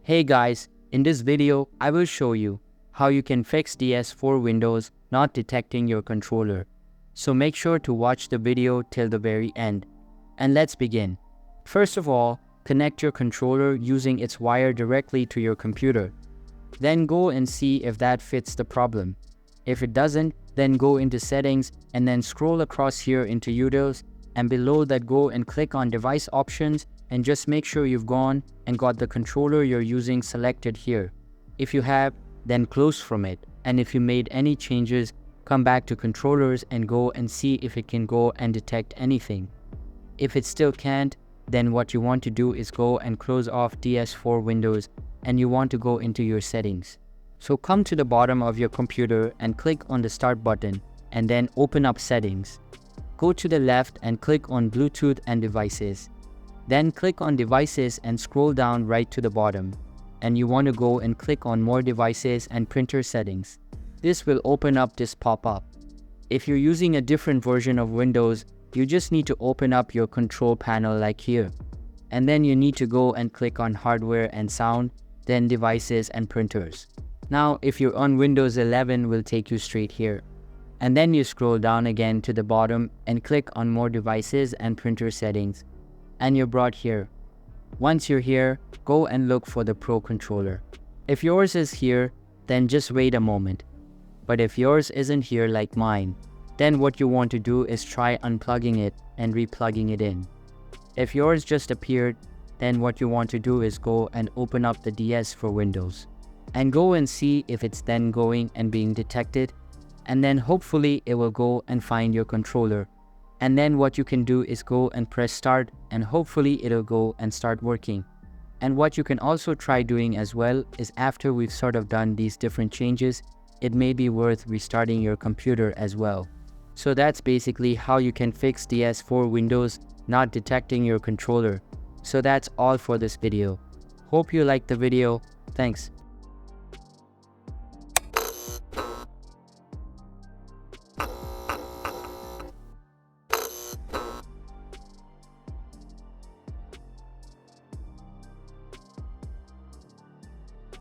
Hey guys, in this video, I will show you how you can fix DS4 Windows not detecting your controller. So make sure to watch the video till the very end. And let's begin. First of all, connect your controller using its wire directly to your computer. Then go and see if that fits the problem. If it doesn't, then go into settings and then scroll across here into utils, and below that go and click on device options and just make sure you've gone and got the controller you're using selected here. If you have, then close from it, and if you made any changes, come back to controllers and go and see if it can go and detect anything. If it still can't, then what you want to do is go and close off DS4 Windows, and you want to go into your settings. So come to the bottom of your computer and click on the start button and then open up settings. Go to the left and click on Bluetooth and devices. Then click on devices and scroll down right to the bottom. And you want to go and click on more devices and printer settings. This will open up this pop-up. If you're using a different version of Windows, you just need to open up your control panel like here. And then you need to go and click on hardware and sound, then devices and printers. Now, if you're on Windows 11, will take you straight here. And then you scroll down again to the bottom and click on more devices and printer settings. And you're brought here. Once you're here, go and look for the Pro controller. If yours is here, then just wait a moment. But if yours isn't here like mine, then what you want to do is try unplugging it and replugging it in. If yours just appeared, then what you want to do is go and open up the DS4 Windows. And go and see if it's then going and being detected. And then hopefully it will go and find your controller. And then what you can do is go and press start, and hopefully it'll go and start working. And what you can also try doing as well is after we've sort of done these different changes, it may be worth restarting your computer as well. So that's basically how you can fix DS4 Windows not detecting your controller. So that's all for this video. Hope you liked the video. Thanks.